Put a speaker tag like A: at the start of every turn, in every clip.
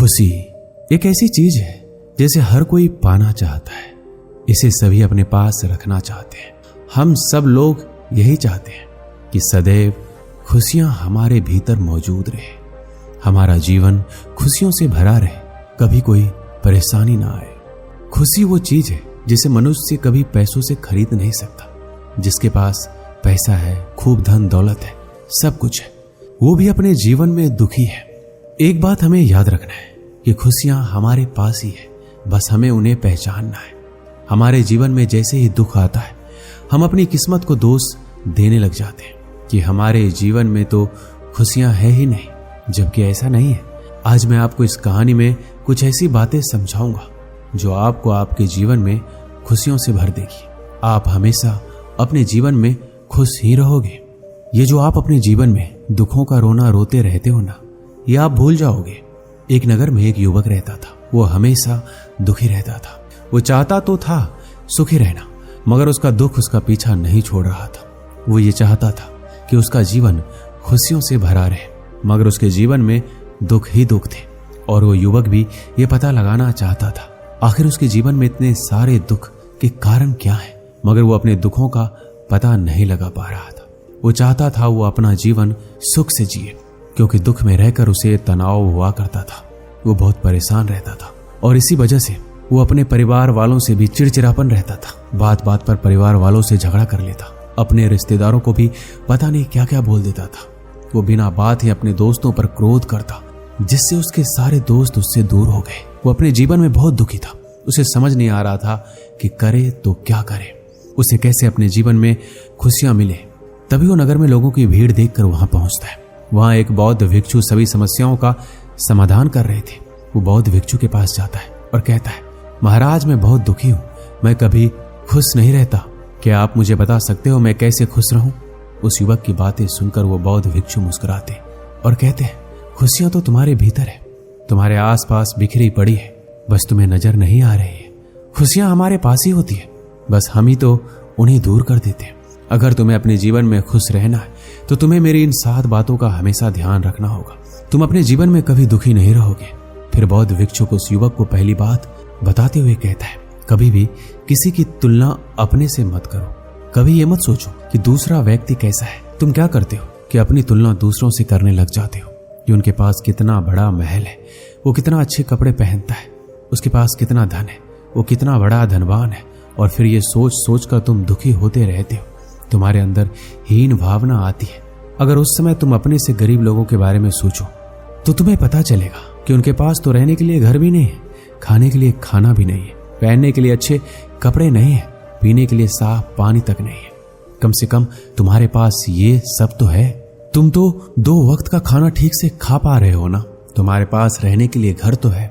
A: खुशी एक ऐसी चीज है जिसे हर कोई पाना चाहता है, इसे सभी अपने पास रखना चाहते हैं। हम सब लोग यही चाहते हैं कि सदैव खुशियां हमारे भीतर मौजूद रहे, हमारा जीवन खुशियों से भरा रहे, कभी कोई परेशानी ना आए। खुशी वो चीज है जिसे मनुष्य कभी पैसों से खरीद नहीं सकता। जिसके पास पैसा है, खूब धन दौलत है, सब कुछ है, वो भी अपने जीवन में दुखी है। एक बात हमें याद रखना है कि खुशियां हमारे पास ही है, बस हमें उन्हें पहचानना है। हमारे जीवन में जैसे ही दुख आता है, हम अपनी किस्मत को दोष देने लग जाते हैं कि हमारे जीवन में तो खुशियां है ही नहीं, जबकि ऐसा नहीं है। आज मैं आपको इस कहानी में कुछ ऐसी बातें समझाऊंगा जो आपको आपके जीवन में खुशियों से भर देगी। आप हमेशा अपने जीवन में खुश ही रहोगे। ये जो आप अपने जीवन में दुखों का रोना रोते रहते हो ना, ये आप भूल जाओगे। एक नगर में एक युवक रहता था, वो हमेशा दुखी रहता था। वो चाहता तो था सुखी रहना, मगर उसका दुख उसका पीछा नहीं छोड़ रहा था। वो ये चाहता था कि उसका जीवन खुशियों से भरा रहे, मगर उसके जीवन में दुख ही दुख थे। और वो युवक भी ये पता लगाना चाहता था आखिर उसके जीवन में इतने सारे दुख के कारण क्या है, मगर वो अपने दुखों का पता नहीं लगा पा रहा था। वो चाहता था वो अपना जीवन सुख से जिए, क्योंकि दुख में रहकर उसे तनाव हुआ करता था। वो बहुत परेशान रहता था और इसी वजह से वो अपने परिवार वालों से भी चिड़चिड़ापन रहता था। बात बात पर परिवार वालों से झगड़ा कर लेता, अपने रिश्तेदारों को भी पता नहीं क्या क्या बोल देता था। वो बिना बात ही अपने दोस्तों पर क्रोध करता, जिससे उसके सारे दोस्त उससे दूर हो गए। वो अपने जीवन में बहुत दुखी था। उसे समझ नहीं आ रहा था कि करे तो क्या करे, उसे कैसे अपने जीवन में खुशियां मिले। तभी वो नगर में लोगों की भीड़ देखकर वहां पहुंचता है। वहां एक बौद्ध भिक्षु सभी समस्याओं का समाधान कर रहे थे। वो बौद्ध भिक्षु के पास जाता है और कहता है, महाराज मैं बहुत दुखी हूं, मैं कभी खुश नहीं रहता, क्या आप मुझे बता सकते हो मैं कैसे खुश रहूं? उस युवक की बातें सुनकर वो बौद्ध भिक्षु मुस्कुराते और कहते हैं, खुशियां तो तुम्हारे भीतर है, तुम्हारे आसपास बिखरी पड़ी है, बस तुम्हें नजर नहीं आ रही है। खुशियां हमारे पास ही होती है, बस हम ही तो उन्हें दूर कर देते हैं। अगर तुम्हें अपने जीवन में खुश रहना है तो तुम्हें मेरी इन 7 बातों का हमेशा ध्यान रखना होगा। तुम अपने जीवन में कभी दुखी नहीं रहोगे। फिर बौद्ध भिक्षु उस युवक को पहली बात बताते हुए कहता है, कभी भी किसी की तुलना अपने से मत करो। कभी ये मत सोचो कि दूसरा व्यक्ति कैसा है। तुम क्या करते हो कि अपनी तुलना दूसरों से करने लग जाते हो कि उनके पास कितना बड़ा महल है, वो कितना अच्छे कपड़े पहनता है, उसके पास कितना धन है, वो कितना बड़ा धनवान है, और फिर ये सोच सोच कर तुम दुखी होते रहते हो। तुम्हारे अंदर हीन भावना आती है। अगर उस समय तुम अपने से गरीब लोगों के बारे में सोचो तो तुम्हें पता चलेगा कि उनके पास तो रहने के लिए घर भी नहीं है, खाने के लिए खाना भी नहीं है, पहनने के लिए अच्छे कपड़े नहीं है, पीने के लिए साफ पानी तक नहीं है। कम से कम तुम्हारे पास ये सब तो है। तुम तो 2 वक्त का खाना ठीक से खा पा रहे हो ना। तुम्हारे पास रहने के लिए घर तो है,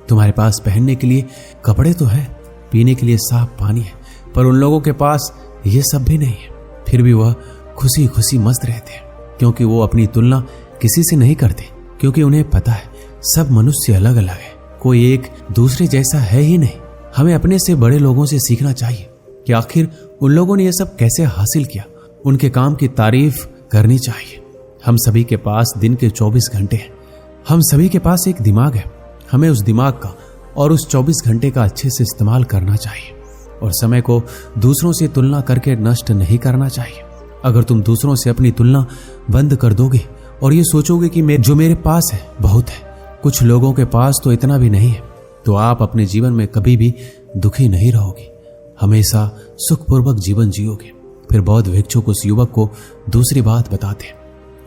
A: तुम्हारे पास पहनने के लिए कपड़े तो है, पीने के लिए साफ पानी है, पर उन लोगों के पास ये सब भी नहीं है। फिर भी वह खुशी खुशी मस्त रहते हैं, क्योंकि वो अपनी तुलना किसी से नहीं करते, क्योंकि उन्हें पता है सब मनुष्य अलग अलग है, कोई एक दूसरे जैसा है ही नहीं। हमें अपने से बड़े लोगों से सीखना चाहिए कि आखिर उन लोगों ने यह सब कैसे हासिल किया, उनके काम की तारीफ करनी चाहिए। हम सभी के पास दिन के 24 घंटे हैं, हम सभी के पास एक दिमाग है। हमें उस दिमाग का और उस 24 घंटे का अच्छे से इस्तेमाल करना चाहिए और समय को दूसरों से तुलना करके नष्ट नहीं करना चाहिए। अगर तुम दूसरों से अपनी तुलना बंद कर दोगे और ये सोचोगे कि जो मेरे पास है बहुत है, कुछ लोगों के पास तो इतना भी नहीं है, तो आप अपने जीवन में कभी भी दुखी नहीं रहोगे, हमेशा सुखपूर्वक जीवन जियोगे। फिर बौद्ध भिक्षु उस युवक को दूसरी बात बताते हैं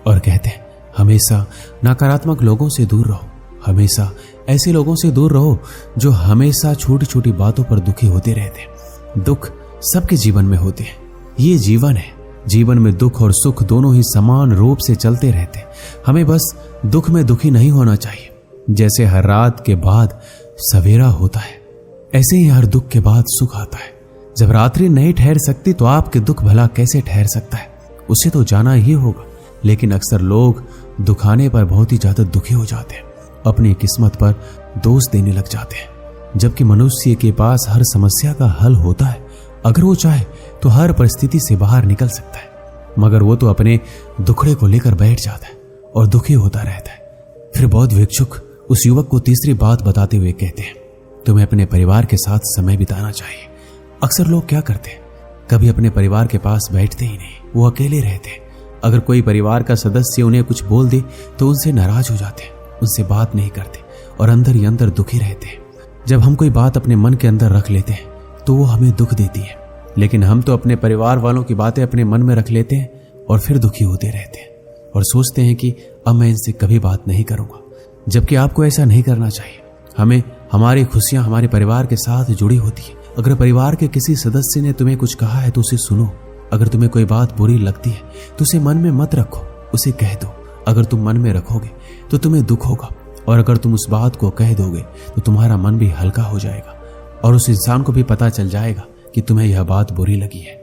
A: और कहते हैं, हमेशा नकारात्मक लोगों से दूर रहो, हमेशा ऐसे लोगों से दूर रहो जो हमेशा छोटी छोटी बातों पर दुखी होते रहते हैं। दुख सबके जीवन में होते हैं, ये जीवन है। जीवन में दुख और सुख दोनों ही समान रूप से चलते रहते हैं। हमें बस दुख में दुखी नहीं होना चाहिए। जैसे हर रात के बाद सवेरा होता है, ऐसे ही हर दुख के बाद सुख आता है। जब रात्रि नहीं ठहर सकती तो आपके दुख भला कैसे ठहर सकता है? उसे तो जाना ही होगा। लेकिन अक्सर लोग दुखाने पर बहुत ही ज्यादा दुखी हो जाते हैं, अपनी किस्मत पर दोष देने लग जाते हैं, जबकि मनुष्य के पास हर समस्या का हल होता है। अगर वो चाहे तो हर परिस्थिति से बाहर निकल सकता है, मगर वो तो अपने दुखड़े को लेकर बैठ जाता है और दुखी होता रहता है। फिर बौद्ध भिक्षुक उस युवक को तीसरी बात बताते हुए कहते हैं, तुम्हें अपने परिवार के साथ समय बिताना चाहिए। अक्सर लोग क्या करते हैं, कभी अपने परिवार के पास बैठते ही नहीं, वो अकेले रहते हैं। अगर कोई परिवार का सदस्य उन्हें कुछ बोल दे तो उनसे नाराज हो जाते हैं, उनसे बात नहीं करते और अंदर ही अंदर दुखी रहते हैं। जब हम कोई बात अपने मन के अंदर रख लेते हैं तो वो हमें दुख देती है, लेकिन हम तो अपने परिवार वालों की बातें अपने मन में रख लेते हैं और फिर दुखी होते रहते हैं और सोचते हैं कि अब मैं इनसे कभी बात नहीं करूंगा, जबकि आपको ऐसा नहीं करना चाहिए। हमें हमारी खुशियां हमारे परिवार के साथ जुड़ी होती है। अगर परिवार के किसी सदस्य ने तुम्हें कुछ कहा है तो उसे सुनो। अगर तुम्हें कोई बात बुरी लगती है तो उसे मन में मत रखो, उसे कह दो। अगर तुम मन में रखोगे तो तुम्हें दुख होगा, और अगर तुम उस बात को कह दोगे तो तुम्हारा मन भी हल्का हो जाएगा और उस इंसान को भी पता चल जाएगा कि तुम्हें यह बात बुरी लगी है।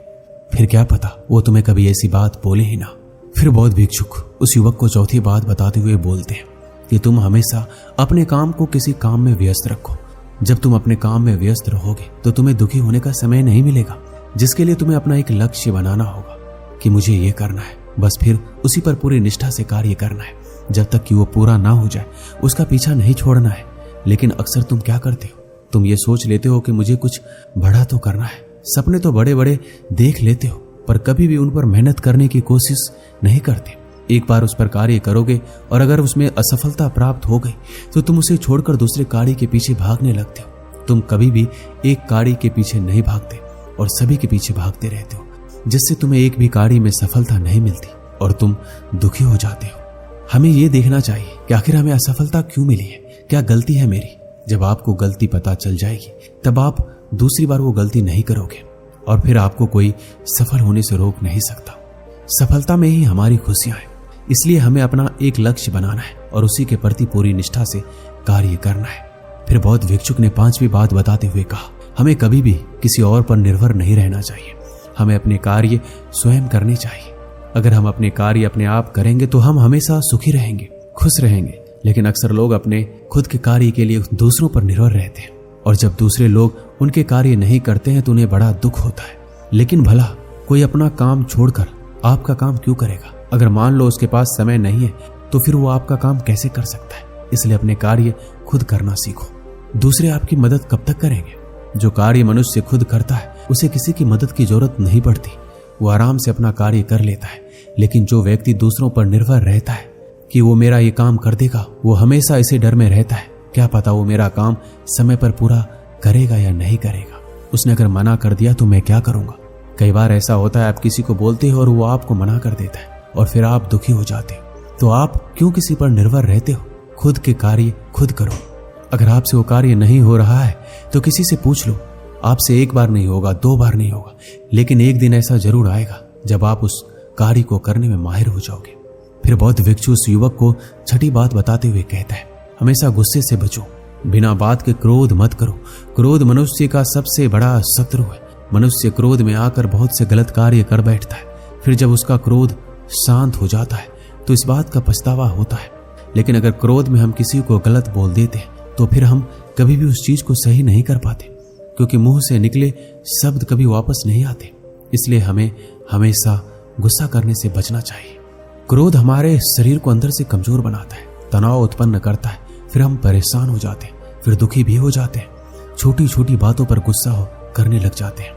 A: फिर क्या पता वो तुम्हें कभी ऐसी बात बोले ही ना। फिर बौद्ध भिक्षुक उस युवक को चौथी बात बताते हुए बोलते हैं कि तुम हमेशा अपने काम को किसी काम में व्यस्त रखो। जब तुम अपने काम में व्यस्त रहोगे तो तुम्हें दुखी होने का समय नहीं मिलेगा, जिसके लिए तुम्हें अपना एक लक्ष्य बनाना होगा कि मुझे ये करना है, बस फिर उसी पर पूरी निष्ठा से कार्य करना है। जब तक कि वो पूरा ना हो जाए उसका पीछा नहीं छोड़ना है। लेकिन अक्सर तुम क्या करते हो, तुम ये सोच लेते हो कि मुझे कुछ बड़ा तो करना है, सपने तो बड़े बड़े देख लेते हो, पर कभी भी उन पर मेहनत करने की कोशिश नहीं करते। एक बार उस पर कार्य करोगे और अगर उसमें असफलता प्राप्त हो गई तो तुम उसे छोड़कर दूसरे कार्य के पीछे भागने लगते हो। तुम कभी भी एक कार्य के पीछे नहीं भागते और सभी के पीछे भागते रहते हो, जिससे तुम्हें एक भी कार्य में सफलता नहीं मिलती और तुम दुखी हो जाते हो। हमें यह देखना चाहिए कि आखिर हमें असफलता क्यों मिली है, क्या गलती है मेरी। जब आपको गलती पता चल जाएगी तब आप दूसरी बार वो गलती नहीं करोगे और फिर आपको कोई सफल होने से रोक नहीं सकता। सफलता में ही हमारी खुशियां हैं, इसलिए हमें अपना एक लक्ष्य बनाना है और उसी के प्रति पूरी निष्ठा से कार्य करना है। फिर बौद्ध भिक्षुक ने पांचवी बात बताते हुए कहा, हमें कभी भी किसी और पर निर्भर नहीं रहना चाहिए। हमें अपने कार्य स्वयं करने चाहिए। अगर हम अपने कार्य अपने आप करेंगे तो हम हमेशा सुखी रहेंगे, खुश रहेंगे। लेकिन अक्सर लोग अपने खुद के कार्य के लिए दूसरों पर निर्भर रहते हैं और जब दूसरे लोग उनके कार्य नहीं करते हैं तो उन्हें बड़ा दुख होता है। लेकिन भला कोई अपना काम छोड़कर आपका काम क्यों करेगा? अगर मान लो उसके पास समय नहीं है तो फिर वो आपका काम कैसे कर सकता है? इसलिए अपने कार्य खुद करना सीखो। दूसरे आपकी मदद कब तक करेंगे? जो कार्य मनुष्य खुद करता है उसे किसी की मदद की जरूरत नहीं पड़ती, वो आराम से अपना कार्य कर लेता है। लेकिन जो व्यक्ति दूसरों पर निर्भर रहता है कि वो मेरा ये काम कर देगा, वो हमेशा इसे डर में रहता है, क्या पता वो मेरा काम समय पर पूरा करेगा या नहीं करेगा। उसने अगर मना कर दिया तो मैं क्या करूंगा? कई बार ऐसा होता है, आप किसी को बोलते हो और वो आपको मना कर देता है और फिर आप दुखी हो जाते हो। तो आप क्यों किसी पर निर्भर रहते हो? खुद के कार्य खुद करो। अगर आपसे वो कार्य नहीं हो रहा है तो किसी से पूछ लो। आपसे एक बार नहीं होगा, 2 बार नहीं होगा, लेकिन एक दिन ऐसा जरूर आएगा जब आप उस कार्य को करने में माहिर हो जाओगे। फिर बौद्ध भिक्षु उस युवक को छठी बात बताते हुए कहता है, हमेशा गुस्से से बचो, बिना बात के क्रोध मत करो। क्रोध मनुष्य का सबसे बड़ा शत्रु है। मनुष्य क्रोध में आकर बहुत से गलत कार्य कर बैठता है, फिर जब उसका क्रोध शांत हो जाता है तो इस बात का पछतावा होता है। लेकिन अगर क्रोध में हम किसी को गलत बोल देते हैं तो फिर हम कभी भी उस चीज को सही नहीं कर पाते, क्योंकि मुंह से निकले शब्द कभी वापस नहीं आते। इसलिए हमें हमेशा गुस्सा करने से बचना चाहिए। क्रोध हमारे शरीर को अंदर से कमजोर बनाता है, तनाव उत्पन्न करता है, फिर हम परेशान हो जाते हैं, फिर दुखी भी हो जाते हैं, छोटी छोटी बातों पर गुस्सा करने लग जाते हैं।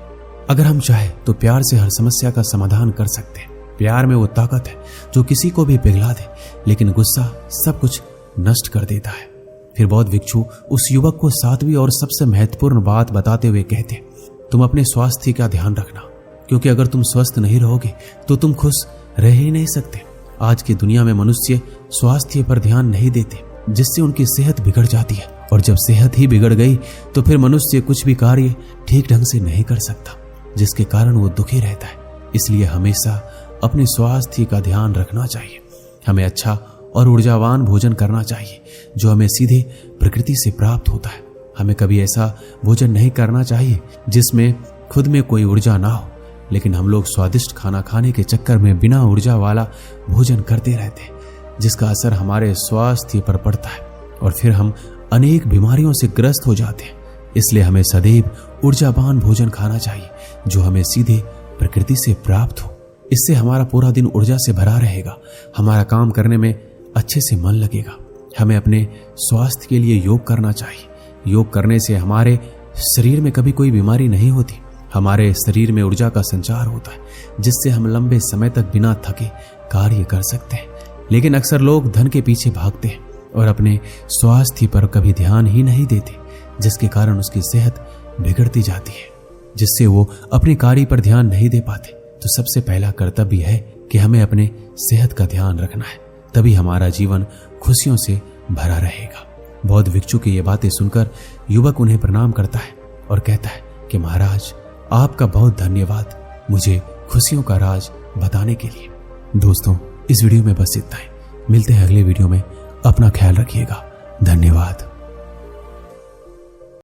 A: अगर हम चाहे तो प्यार से हर समस्या का समाधान कर सकते हैं। प्यार में वो ताकत है जो किसी को भी पिघला दे, लेकिन गुस्सा सब कुछ नष्ट कर देता है। फिर बौद्ध भिक्षु उस युवक को 7वीं और सबसे महत्वपूर्ण बात बताते हुए कहते, तुम अपने स्वास्थ्य का ध्यान रखना, क्योंकि अगर तुम स्वस्थ नहीं रहोगे तो तुम खुश रह ही नहीं सकते। आज की दुनिया में मनुष्य स्वास्थ्य पर ध्यान नहीं देते, जिससे उनकी सेहत बिगड़ जाती है, और जब सेहत ही बिगड़ गई तो फिर मनुष्य कुछ भी कार्य ठीक ढंग से नहीं कर सकता, जिसके कारण वो दुखी रहता है। इसलिए हमेशा अपने स्वास्थ्य का ध्यान रखना चाहिए। हमें अच्छा और ऊर्जावान भोजन करना चाहिए जो हमें सीधे प्रकृति से प्राप्त होता है। हमें कभी ऐसा भोजन नहीं करना चाहिए जिसमें खुद में कोई ऊर्जा ना हो, लेकिन हम लोग स्वादिष्ट खाना खाने के चक्कर में बिना ऊर्जा वाला भोजन करते रहते हैं, जिसका असर हमारे स्वास्थ्य पर पड़ता है और फिर हम अनेक बीमारियों से ग्रस्त हो जाते हैं। इसलिए हमें सदैव ऊर्जावान भोजन खाना चाहिए जो हमें सीधे प्रकृति से प्राप्त हो। इससे हमारा पूरा दिन ऊर्जा से भरा रहेगा, हमारा काम करने में अच्छे से मन लगेगा हमें अपने स्वास्थ्य के लिए योग करना चाहिए। योग करने से हमारे शरीर में कभी कोई बीमारी नहीं होती। हमारे शरीर में ऊर्जा का संचार होता है, जिससे हम लंबे समय तक बिना थके कार्य कर सकते हैं। लेकिन अक्सर लोग धन के पीछे भागते हैं और अपने स्वास्थ्य पर कभी ध्यान ही नहीं देते, जिसके कारण उसकी सेहत बिगड़ती जाती है, जिससे वो अपने कार्य पर ध्यान नहीं दे पाते। तो सबसे पहला कर्तव्य है कि हमें अपने सेहत का ध्यान रखना है, तभी हमारा जीवन खुशियों से भरा रहेगा। बौद्ध भिक्षु की ये बातें सुनकर युवक उन्हें प्रणाम करता है और कहता है कि महाराज, आपका बहुत धन्यवाद मुझे खुशियों का राज बताने के लिए। दोस्तों, इस वीडियो में बस इतना ही। मिलते हैं अगले वीडियो में। अपना ख्याल रखिएगा। धन्यवाद।